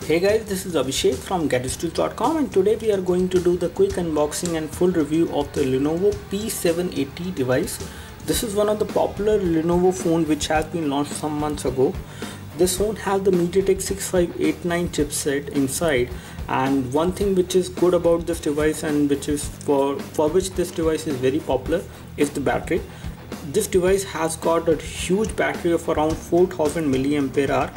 Hey guys, this is Abhishek from GadgetStools.com, and today we are going to do the quick unboxing and full review of the Lenovo P780 device. This is one of the popular Lenovo phone which has been launched some months ago. This phone has the MediaTek 6589 chipset inside, and one thing which is good about this device and which is for which this device is very popular is the battery. This device has got a huge battery of around 4000 mAh,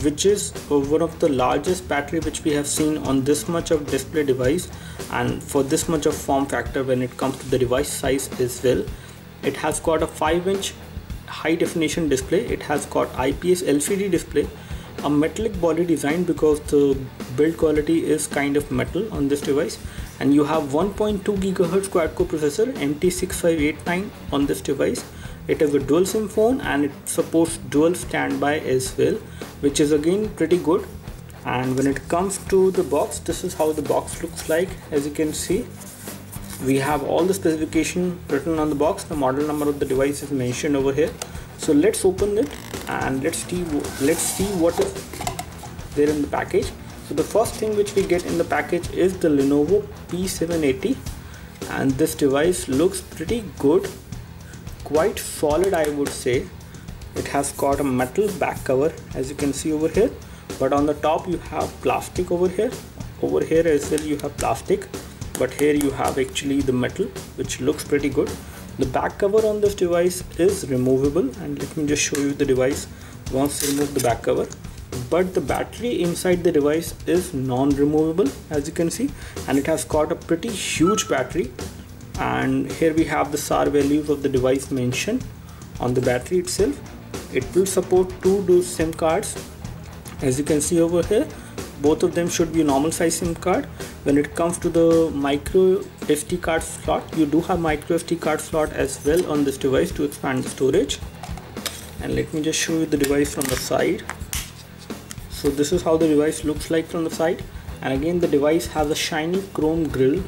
which is one of the largest battery which we have seen on this much of display device and for this much of form factor when it comes to the device size as well. It has got a 5-inch high definition display. It has got IPS LCD display, a metallic body design because the build quality is kind of metal on this device, and you have 1.2 GHz quad-core processor MT6589 on this device. It is a dual SIM phone and it supports dual standby as well, which is again pretty good. And when it comes to the box, this is how the box looks like. As you can see, we have all the specification written on the box. The model number of the device is mentioned over here. So let's open it and let's see what is there in the package. So the first thing which we get in the package is the Lenovo P780, and this device looks pretty good, quite solid I would say. It has got a metal back cover as you can see over here, but on the top you have plastic over here as well you have plastic, but here you have actually the metal, which looks pretty good. The back cover on this device is removable, and let me just show you the device once you remove the back cover. But the battery inside the device is non-removable as you can see, and it has got a pretty huge battery. And here we have the SAR values of the device mentioned on the battery itself. It will support 2 dual SIM cards as you can see over here. Both of them should be a normal size SIM card. When it comes to the micro SD card slot, you do have micro SD card slot as well on this device to expand the storage. And let me just show you the device from the side. So this is how the device looks like from the side, and again the device has a shiny chrome grille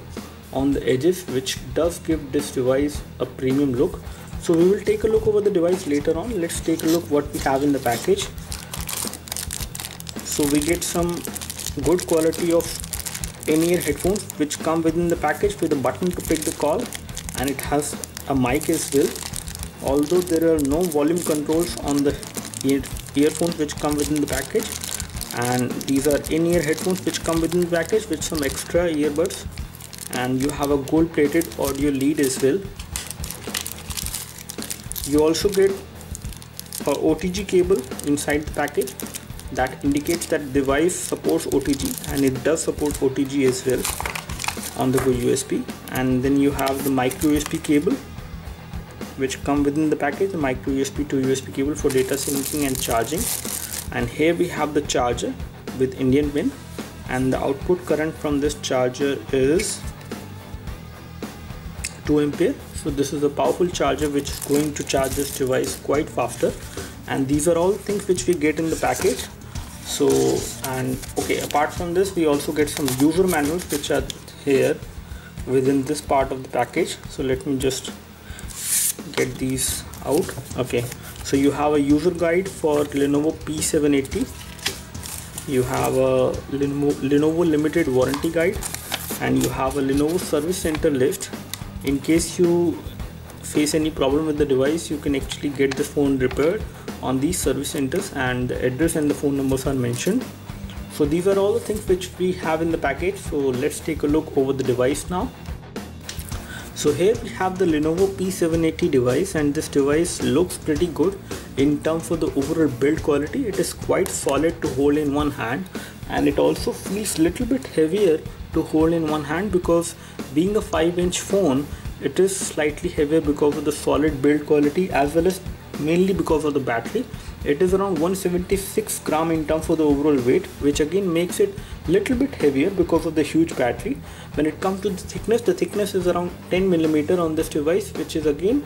on the edges, which does give this device a premium look. So we will take a look over the device later on. Let's take a look what we have in the package. So we get some good quality of in-ear headphones which come within the package with a button to pick the call, and it has a mic as well, although there are no volume controls on the earphones which come within the package. And these are in-ear headphones which come within the package with some extra earbuds, and you have a gold plated audio lead as well. You also get a OTG cable inside the package that indicates that the device supports OTG, and it does support OTG as well on the USB. And then you have the micro USB cable which come within the package, the micro USB to USB cable for data syncing and charging. And here we have the charger with Indian pin, and the output current from this charger is 2 ampere. So this is a powerful charger which is going to charge this device quite faster. And these are all things which we get in the package. So, and okay, apart from this we also get some user manuals which are here within this part of the package. So let me just get these out. Okay, so you have a user guide for Lenovo P780, you have a Lenovo limited warranty guide, and you have a Lenovo service center list. In case you face any problem with the device, you can actually get the phone repaired on these service centers, and the address and the phone numbers are mentioned. So these are all the things which we have in the package. So let's take a look over the device now. So here we have the Lenovo P780 device, and this device looks pretty good in terms of the overall build quality. It is quite solid to hold in one hand, and it also feels little bit heavier to hold in one hand because being a 5-inch phone, it is slightly heavier because of the solid build quality as well as mainly because of the battery. It is around 176 gram in terms of the overall weight, which again makes it little bit heavier because of the huge battery. When it comes to the thickness is around 10 millimeter on this device, which is again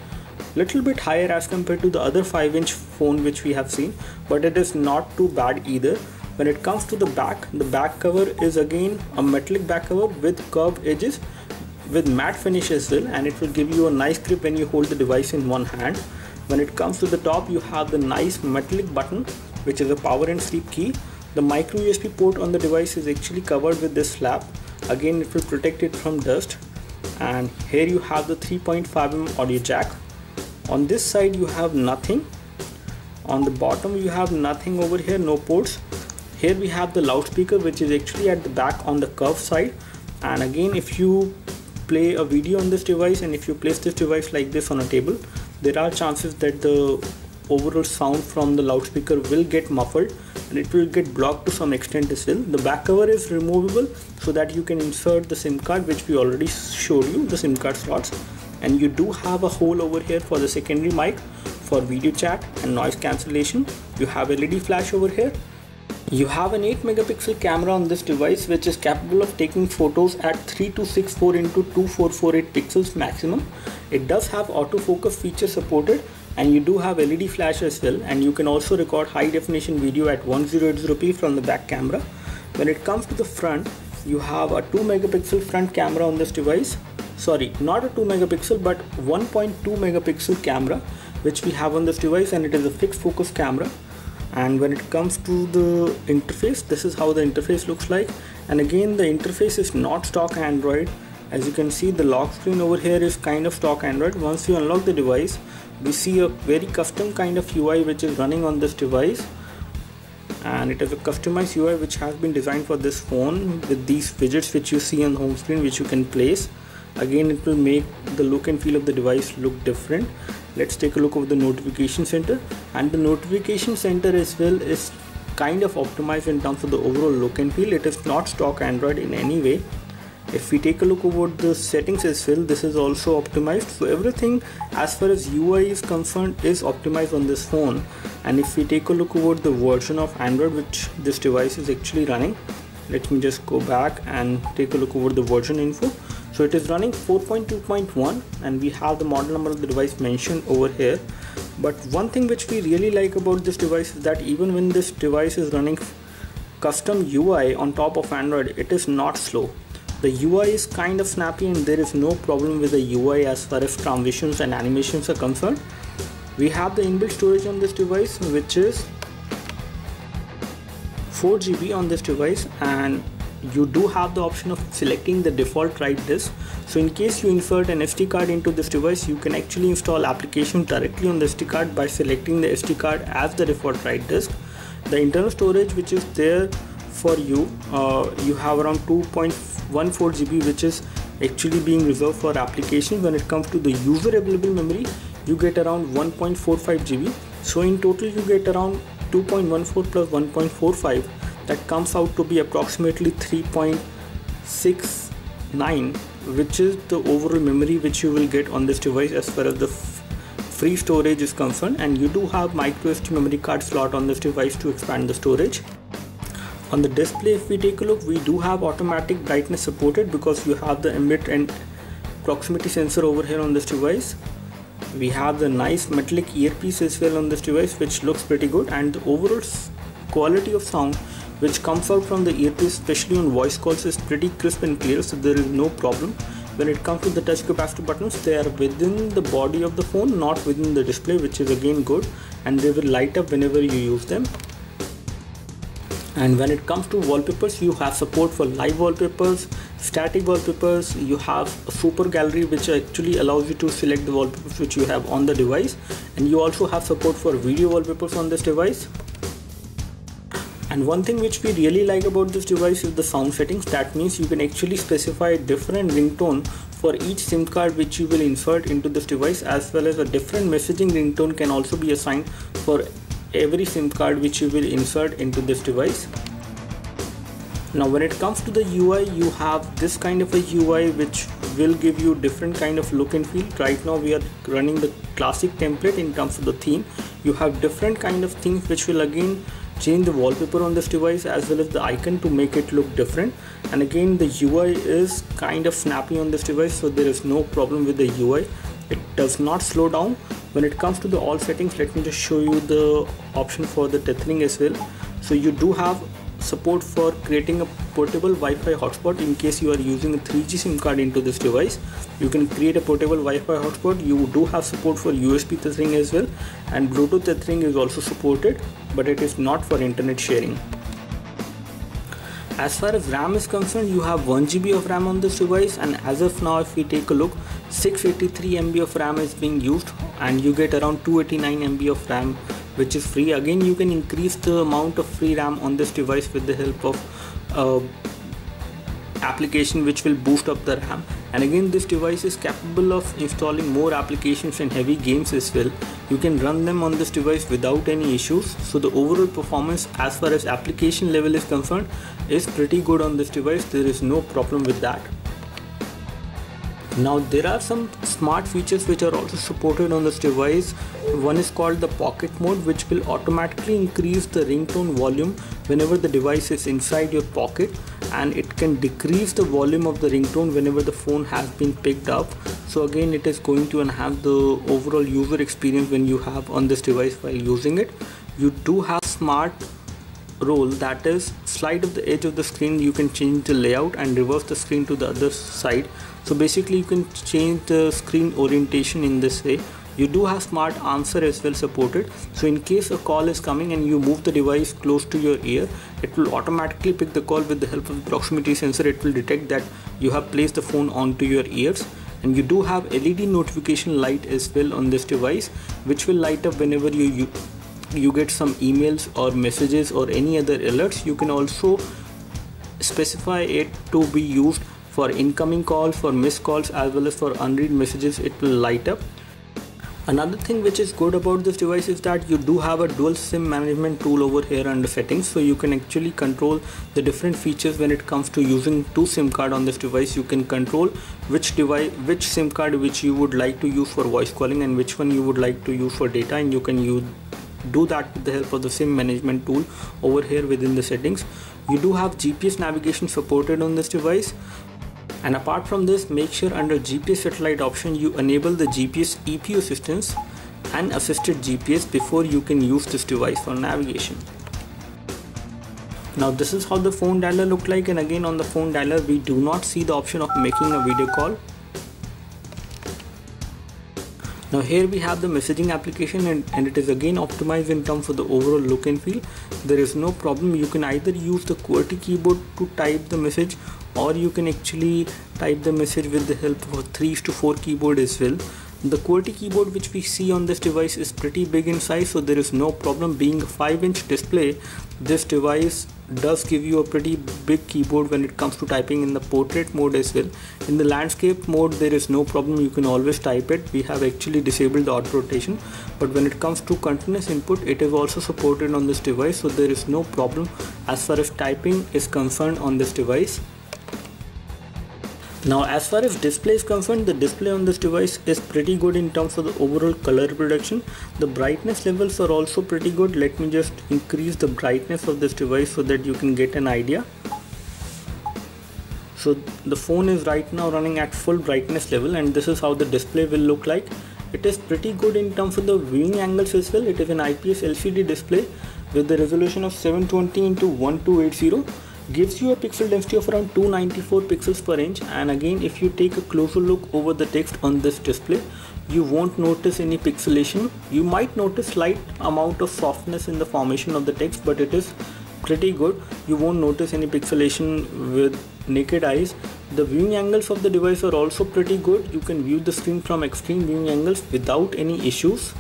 little bit higher as compared to the other 5-inch phone which we have seen, but it is not too bad either. When it comes to the back cover is again a metallic back cover with curved edges with matte finish as well, and it will give you a nice grip when you hold the device in one hand. When it comes to the top, you have the nice metallic button which is a power and sleep key. The micro USB port on the device is actually covered with this flap. Again, it will protect it from dust. And here you have the 3.5mm audio jack. On this side you have nothing. On the bottom you have nothing over here, no ports. Here we have the loudspeaker, which is actually at the back on the curved side. And again, if you play a video on this device and if you place this device like this on a table, there are chances that the overall sound from the loudspeaker will get muffled and it will get blocked to some extent as well. The back cover is removable so that you can insert the SIM card, which we already showed you, the SIM card slots. And you do have a hole over here for the secondary mic for video chat and noise cancellation. You have LED flash over here. You have an 8 megapixel camera on this device, which is capable of taking photos at 3264 into 2448 pixels maximum. It does have autofocus feature supported, and you do have LED flash as well, and you can also record high definition video at 1080p from the back camera. When it comes to the front, you have a 2 megapixel front camera on this device. Sorry, not a 2 megapixel but 1.2 megapixel camera which we have on this device, and it is a fixed focus camera. And when it comes to the interface, this is how the interface looks like. And again, the interface is not stock Android. As you can see, the lock screen over here is kind of stock Android. Once you unlock the device, we see a very custom kind of UI which is running on this device, and it is a customized UI which has been designed for this phone with these widgets which you see on the home screen, which you can place. Again, it will make the look and feel of the device look different. Let's take a look at the notification center, and the notification center as well is kind of optimized in terms of the overall look and feel. It is not stock Android in any way. If we take a look over the settings as well, this is also optimized. So everything as far as UI is concerned is optimized on this phone. And if we take a look over the version of Android which this device is actually running, let me just go back and take a look over the version info. So it is running 4.2.1, and we have the model number of the device mentioned over here. But one thing which we really like about this device is that even when this device is running custom UI on top of Android, it is not slow. The UI is kind of snappy and there is no problem with the UI as far as transitions and animations are concerned. We have the inbuilt storage on this device, which is 4 GB on this device, and you do have the option of selecting the default write disk. So in case you insert an SD card into this device, you can actually install application directly on the SD card by selecting the SD card as the default write disk. The internal storage which is there for you, you have around 2.14 GB, which is actually being reserved for applications. When it comes to the user available memory, you get around 1.45 GB. So in total you get around 2.14 plus 1.45. That comes out to be approximately 3.69, which is the overall memory which you will get on this device as far as the free storage is concerned. And you do have micro SD memory card slot on this device to expand the storage. On the display, if we take a look, we do have automatic brightness supported because you have the ambient and proximity sensor over here on this device. We have the nice metallic earpiece as well on this device, which looks pretty good, and the overall quality of sound which comes out from the earpiece, especially on voice calls, is pretty crisp and clear, so there is no problem. When it comes to the touch capacitor buttons, they are within the body of the phone, not within the display, which is again good, and they will light up whenever you use them. And when it comes to wallpapers, you have support for live wallpapers, static wallpapers. You have a super gallery which actually allows you to select the wallpapers which you have on the device, and you also have support for video wallpapers on this device. And one thing which we really like about this device is the sound settings. That means you can actually specify a different ringtone for each SIM card which you will insert into this device, as well as a different messaging ringtone can also be assigned for every SIM card which you will insert into this device. Now when it comes to the UI, you have this kind of a UI which will give you different kind of look and feel. Right now we are running the classic template in terms of the theme. You have different kind of themes which will again change the wallpaper on this device as well as the icon to make it look different. And again, the UI is kind of snappy on this device, so there is no problem with the UI. It does not slow down. When it comes to the all settings, let me just show you the option for the tethering as well. So you do have support for creating a portable Wi-Fi hotspot in case you are using a 3G SIM card into this device. You can create a portable Wi-Fi hotspot. You do have support for USB tethering as well, and Bluetooth tethering is also supported, but it is not for internet sharing. As far as RAM is concerned, you have 1 GB of RAM on this device, and as of now if we take a look, 683 MB of RAM is being used and you get around 289 MB of RAM which is free. Again, you can increase the amount of free RAM on this device with the help of application which will boost up the RAM. And again, this device is capable of installing more applications and heavy games as well. You can run them on this device without any issues. So the overall performance as far as application level is concerned is pretty good on this device. There is no problem with that. Now there are some smart features which are also supported on this device. One is called the pocket mode, which will automatically increase the ringtone volume whenever the device is inside your pocket, and it can decrease the volume of the ringtone whenever the phone has been picked up. So again, it is going to enhance the overall user experience when you have on this device while using it. You do have smart role, that is slide of the edge of the screen. You can change the layout and reverse the screen to the other side. So basically you can change the screen orientation in this way. You do have smart answer as well supported. So in case a call is coming and you move the device close to your ear, it will automatically pick the call with the help of the proximity sensor. It will detect that you have placed the phone onto your ears. And you do have LED notification light as well on this device, which will light up whenever you get some emails or messages or any other alerts. You can also specify it to be used for incoming calls, for missed calls, as well as for unread messages. It will light up. Another thing which is good about this device is that you do have a dual SIM management tool over here under settings, so you can actually control the different features when it comes to using two SIM card on this device. You can control which SIM card which you would like to use for voice calling and which one you would like to use for data, and you can do that with the help of the SIM management tool over here within the settings. You do have GPS navigation supported on this device. And apart from this, make sure under GPS satellite option you enable the GPS EP assistance and assisted GPS before you can use this device for navigation. Now this is how the phone dialer look like, and again on the phone dialer we do not see the option of making a video call. Now here we have the messaging application, and it is again optimized in terms of the overall look and feel. There is no problem. You can either use the QWERTY keyboard to type the message, or you can actually type the message with the help of a 3:4 keyboard as well. The QWERTY keyboard which we see on this device is pretty big in size, so there is no problem. Being a 5-inch display, this device does give you a pretty big keyboard when it comes to typing in the portrait mode as well. In the landscape mode there is no problem, you can always type it. We have actually disabled the auto rotation, but when it comes to continuous input, it is also supported on this device, so there is no problem as far as typing is concerned on this device. Now as far as display is concerned, the display on this device is pretty good in terms of the overall color reproduction. The brightness levels are also pretty good. Let me just increase the brightness of this device so that you can get an idea. So the phone is right now running at full brightness level, and this is how the display will look like. It is pretty good in terms of the viewing angles as well. It is an IPS LCD display with the resolution of 720x1280. Gives you a pixel density of around 294 pixels per inch, and again if you take a closer look over the text on this display, you won't notice any pixelation. You might notice slight amount of softness in the formation of the text, but it is pretty good. You won't notice any pixelation with naked eyes. The viewing angles of the device are also pretty good. You can view the screen from extreme viewing angles without any issues.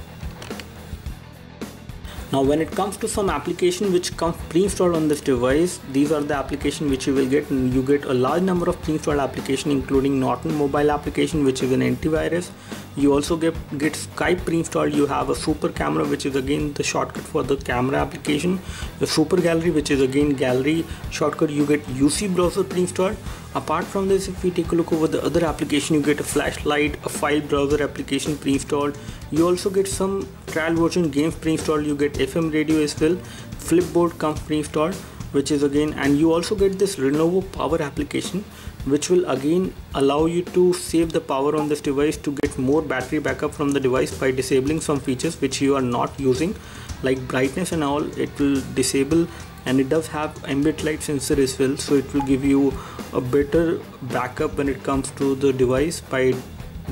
Now when it comes to some application which comes pre-installed on this device, these are the application which you will get, and you get a large number of pre-installed application, including Norton mobile application which is an antivirus. You also get Skype pre-installed. You have a super camera which is again the shortcut for the camera application, the super gallery which is again gallery shortcut. You get UC browser pre-installed. Apart from this, if we take a look over the other application, you get a flashlight, a file browser application pre-installed. You also get some trial version games pre-installed. You get FM radio as well. Flipboard comes pre-installed, which is again, and you also get this Lenovo power application, which will again allow you to save the power on this device to get more battery backup from the device by disabling some features which you are not using, like brightness and all. It will disable, and it does have ambient light sensor as well, so it will give you a better backup when it comes to the device by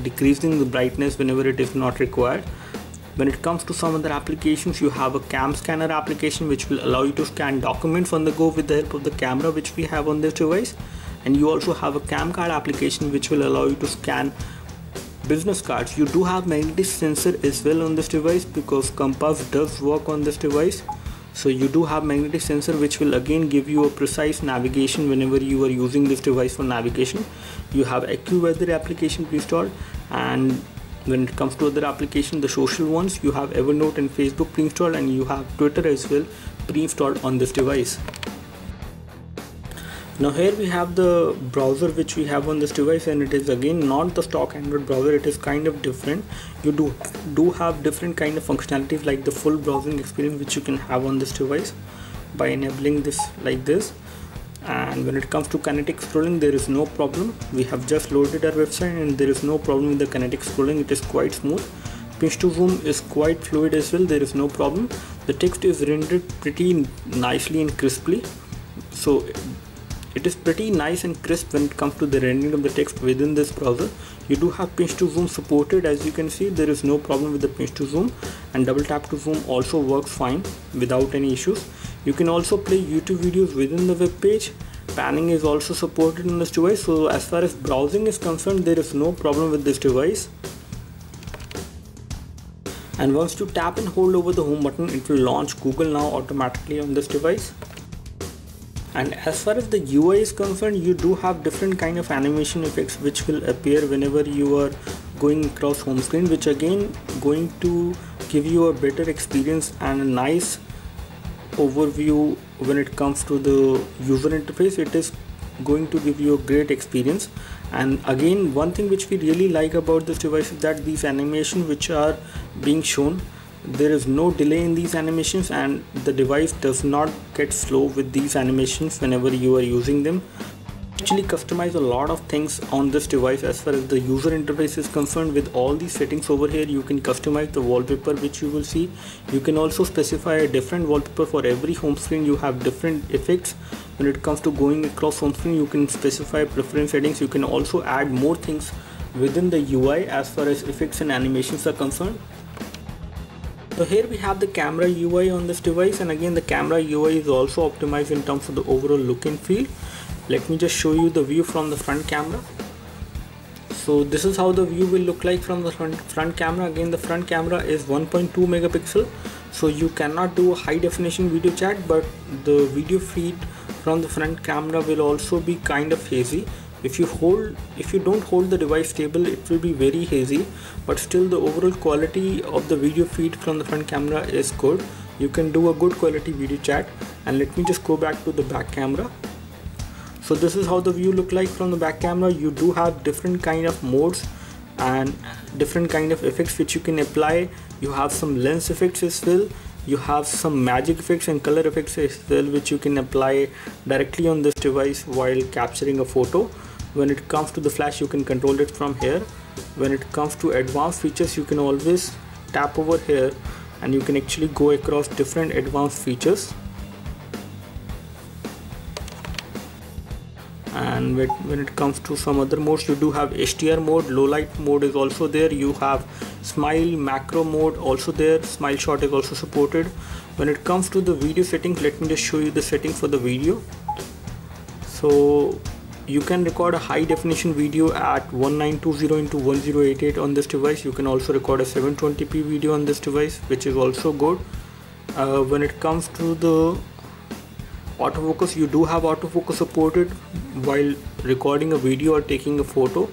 decreasing the brightness whenever it is not required. When it comes to some other applications, you have a cam scanner application which will allow you to scan documents on the go with the help of the camera which we have on this device. And you also have a cam card application which will allow you to scan business cards. You do have magnetic sensor as well on this device because compass does work on this device. So you do have magnetic sensor which will again give you a precise navigation whenever you are using this device for navigation. You have AccuWeather application pre-installed, and when it comes to other applications, the social ones, you have Evernote and Facebook pre-installed, and you have Twitter as well pre-installed on this device. Now here we have the browser which we have on this device, and it is again not the stock Android browser. It is kind of different. You do have different kind of functionalities like the full browsing experience which you can have on this device by enabling this like this. And when it comes to kinetic scrolling, there is no problem. We have just loaded our website and there is no problem with the kinetic scrolling. It is quite smooth. Pinch to zoom is quite fluid as well. There is no problem. The text is rendered pretty nicely and crisply. So it is pretty nice and crisp when it comes to the rendering of the text within this browser. You do have pinch to zoom supported. As you can see, there is no problem with the pinch to zoom, and double tap to zoom also works fine without any issues. You can also play YouTube videos within the web page. Panning is also supported on this device. So as far as browsing is concerned, there is no problem with this device. And once you tap and hold over the home button, it will launch Google Now automatically on this device. And as far as the UI is concerned, you do have different kind of animation effects which will appear whenever you are going across home screen, which again going to give you a better experience and a nice overview when it comes to the user interface. It is going to give you a great experience. And again, one thing which we really like about this device is that these animations which are being shown, there is no delay in these animations, and the device does not get slow with these animations whenever you are using them. Actually customize a lot of things on this device as far as the user interface is concerned. With all these settings over here, you can customize the wallpaper which you will see. You can also specify a different wallpaper for every home screen. You have different effects when it comes to going across home screen. You can specify preference settings. You can also add more things within the UI as far as effects and animations are concerned. So here we have the camera UI on this device, and again the camera UI is also optimized in terms of the overall look and feel. Let me just show you the view from the front camera. So this is how the view will look like from the front camera. Again, the front camera is 1.2 megapixel, so you cannot do a high definition video chat, but the video feed from the front camera will also be kind of hazy. If you don't hold the device stable, it will be very hazy, but still the overall quality of the video feed from the front camera is good. You can do a good quality video chat. And let me just go back to the back camera. So this is how the view look like from the back camera. You do have different kind of modes and different kind of effects which you can apply. You have some lens effects as well. You have some magic effects and color effects as well which you can apply directly on this device while capturing a photo. When it comes to the flash, you can control it from here. When it comes to advanced features, you can always tap over here and you can actually go across different advanced features. And when it comes to some other modes, you do have HDR mode, low light mode is also there. You have smile macro mode also there. Smile shot is also supported. When it comes to the video settings, let me just show you the settings for the video. So you can record a high definition video at 1920x1088 on this device. You can also record a 720p video on this device, which is also good. When it comes to the autofocus, you do have autofocus supported while recording a video or taking a photo.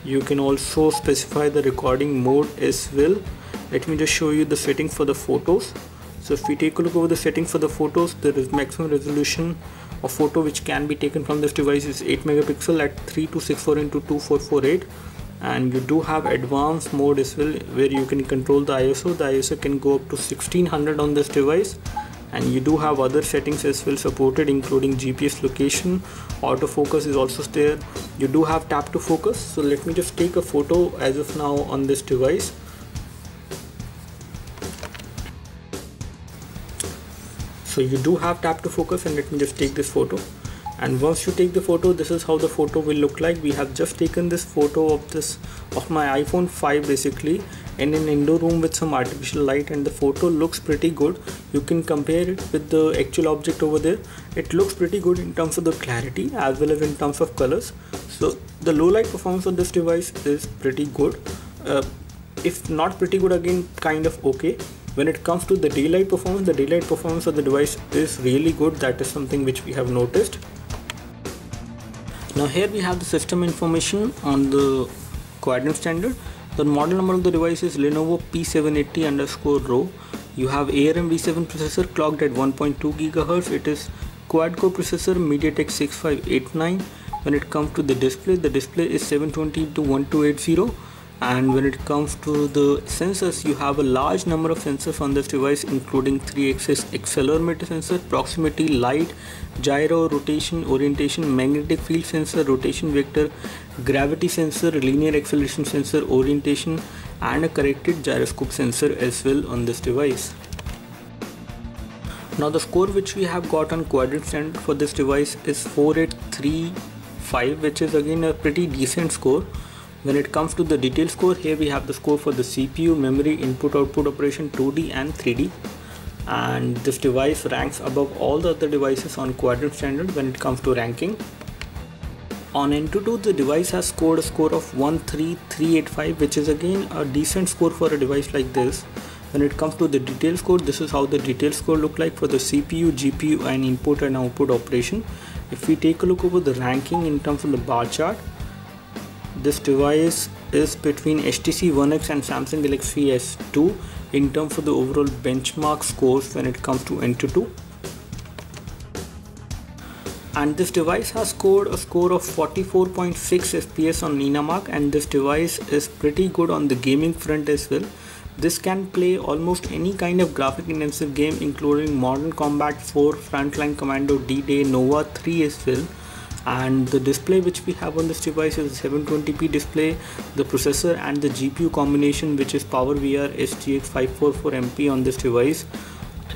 You can also specify the recording mode as well. Let me just show you the settings for the photos. So if we take a look over the settings for the photos, there is maximum resolution of photo which can be taken from this device is 8 megapixel at 3264x2448, and you do have advanced mode as well where you can control the ISO. The ISO can go up to 1600 on this device, and you do have other settings as well supported, including GPS location. Autofocus is also there. You do have tap to focus. So let me just take a photo as of now on this device. So you do have tap to focus, and let me just take this photo. And once you take the photo, this is how the photo will look like. We have just taken this photo of my iPhone 5 basically, in an indoor room with some artificial light, and the photo looks pretty good. You can compare it with the actual object over there. It looks pretty good in terms of the clarity as well as in terms of colors. So the low light performance of this device is pretty good. If not pretty good, again kind of okay. When it comes to the daylight performance of the device is really good. That is something which we have noticed. Now here we have the system information on the quadrant standard. The model number of the device is Lenovo P780_RO. You have ARM V7 processor clocked at 1.2 GHz. It is quad-core processor MediaTek 6589. When it comes to the display is 720x1280. And when it comes to the sensors, you have a large number of sensors on this device, including 3-axis accelerometer sensor, proximity, light, gyro, rotation, orientation, magnetic field sensor, rotation vector, gravity sensor, linear acceleration sensor, orientation, and a corrected gyroscope sensor as well on this device. Now the score which we have got on quadrant standard for this device is 4835, which is again a pretty decent score. When it comes to the detail score, here we have the score for the CPU, memory, input-output operation, 2D and 3D. And this device ranks above all the other devices on quadrant standard when it comes to ranking. On AnTuTu, the device has scored a score of 13385, which is again a decent score for a device like this. When it comes to the detail score, this is how the detail score look like for the CPU, GPU and input and output operation. If we take a look over the ranking in terms of the bar chart, this device is between HTC One X and Samsung Galaxy S2 in terms of the overall benchmark scores when it comes to AnTuTu. And this device has scored a score of 44.6 FPS on Ninamark, and this device is pretty good on the gaming front as well. This can play almost any kind of graphic intensive game, including Modern Combat 4, Frontline Commando, D-Day, Nova 3 as well. And the display which we have on this device is a 720p display. The processor and the GPU combination, which is PowerVR SGX 544MP on this device,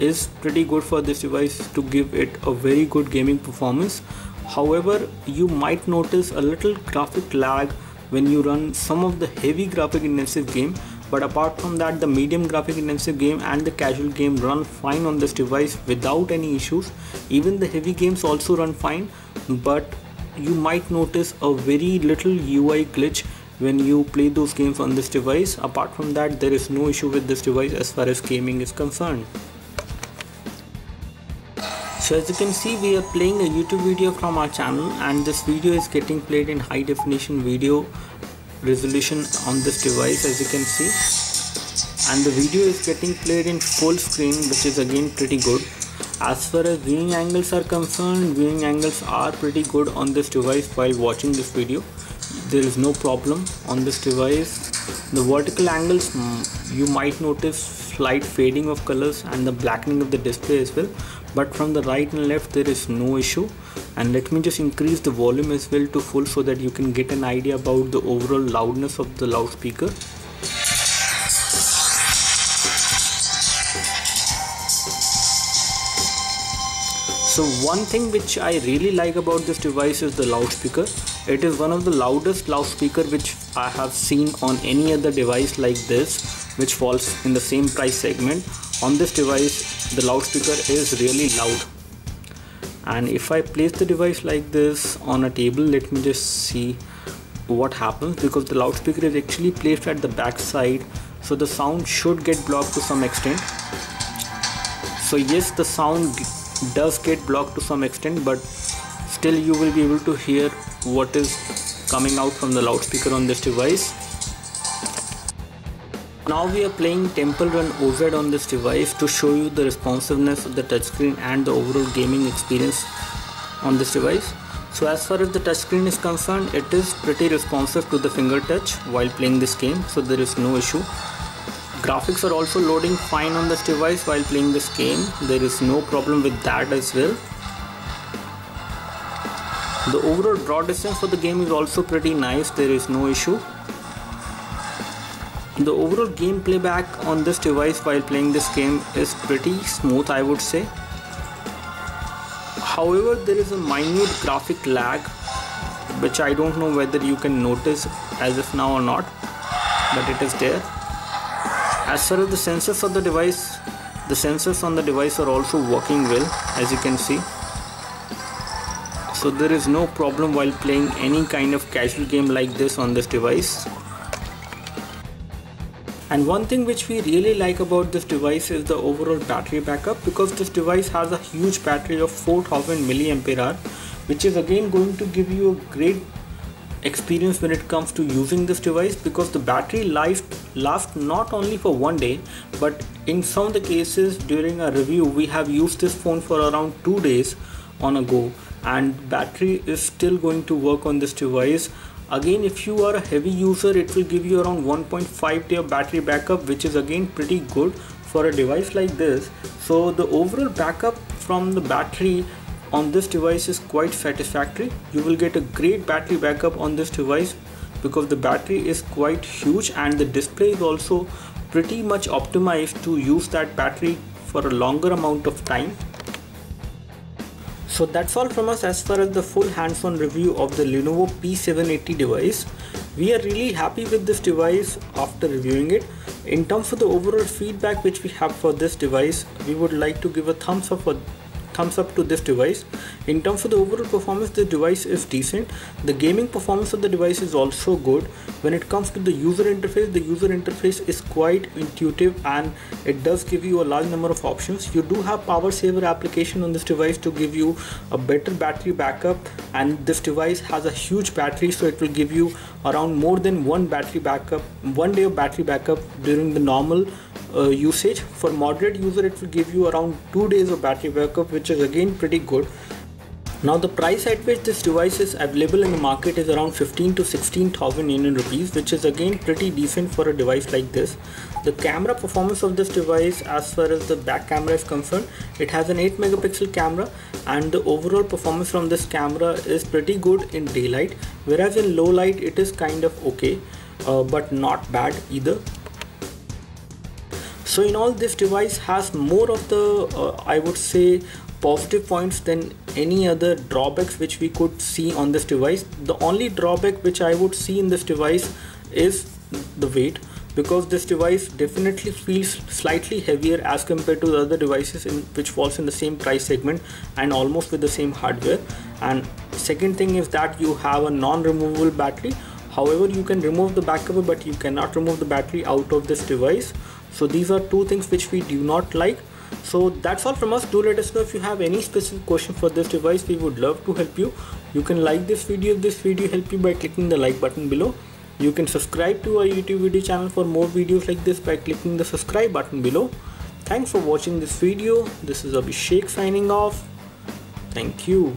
is pretty good for this device to give it a very good gaming performance. However, you might notice a little graphic lag when you run some of the heavy graphic intensive game, but apart from that, the medium graphic intensive game and the casual game run fine on this device without any issues. Even the heavy games also run fine, but you might notice a very little UI glitch when you play those games on this device. Apart from that, there is no issue with this device as far as gaming is concerned. So as you can see, we are playing a YouTube video from our channel, and this video is getting played in high definition video resolution on this device, as you can see, and the video is getting played in full screen, which is again pretty good. As far as viewing angles are concerned, viewing angles are pretty good on this device while watching this video. There is no problem on this device. The vertical angles, you might notice slight fading of colors and the blackening of the display as well, but from the right and left there is no issue. And let me just increase the volume as well to full so that you can get an idea about the overall loudness of the loudspeaker. So one thing which I really like about this device is the loudspeaker. It is one of the loudest loudspeaker which I have seen on any other device like this, which falls in the same price segment. On this device, the loudspeaker is really loud. And if I place the device like this on a table, let me just see what happens, because the loudspeaker is actually placed at the back side, so the sound should get blocked to some extent. So yes, the sound does get blocked to some extent, but still you will be able to hear what is coming out from the loudspeaker on this device. Now we are playing Temple Run OZ on this device to show you the responsiveness of the touchscreen and the overall gaming experience on this device. So as far as the touchscreen is concerned, it is pretty responsive to the finger touch while playing this game, so there is no issue. Graphics are also loading fine on this device while playing this game. There is no problem with that as well. The overall draw distance for the game is also pretty nice. There is no issue. The overall game playback on this device while playing this game is pretty smooth, I would say. However, there is a minute graphic lag, which I don't know whether you can notice as of now or not, but it is there. As far as the sensors of the device, the sensors on the device are also working well, as you can see. So there is no problem while playing any kind of casual game like this on this device. And one thing which we really like about this device is the overall battery backup, because this device has a huge battery of 4000 mAh, which is again going to give you a great experience when it comes to using this device, because the battery life lasts not only for one day, but in some of the cases during a review we have used this phone for around 2 days on a go, and battery is still going to work on this device. Again, if you are a heavy user, it will give you around 1.5 day of battery backup, which is again pretty good for a device like this. So the overall backup from the battery on this device is quite satisfactory. You will get a great battery backup on this device because the battery is quite huge, and the display is also pretty much optimized to use that battery for a longer amount of time. So that's all from us as far as the full hands-on review of the Lenovo P780 device. We are really happy with this device after reviewing it. In terms of the overall feedback which we have for this device, we would like to give a thumbs up to this device. In terms of the overall performance, the device is decent. The gaming performance of the device is also good. When it comes to the user interface is quite intuitive, and it does give you a large number of options. You do have power saver application on this device to give you a better battery backup, and this device has a huge battery, so it will give you around more than one day of battery backup during the normal usage. For moderate user, it will give you around 2 days of battery backup, which is again pretty good. Now the price at which this device is available in the market is around 15 to 16,000 Indian rupees, which is again pretty decent for a device like this. The camera performance of this device, as far as the back camera is concerned, it has an 8 megapixel camera, and the overall performance from this camera is pretty good in daylight, whereas in low light it is kind of okay, but not bad either. So in all, this device has more of the I would say positive points than any other drawbacks which we could see on this device. The only drawback which I would see in this device is the weight, because this device definitely feels slightly heavier as compared to the other devices which falls in the same price segment and almost with the same hardware. And second thing is that you have a non-removable battery. However, you can remove the back cover, but you cannot remove the battery out of this device. So these are two things which we do not like. So that's all from us. Do let us know if you have any specific question for this device. We would love to help you. You can like this video if this video helped you by clicking the like button below. You can subscribe to our YouTube video channel for more videos like this by clicking the subscribe button below. Thanks for watching this video. This is Abhishek signing off. Thank you.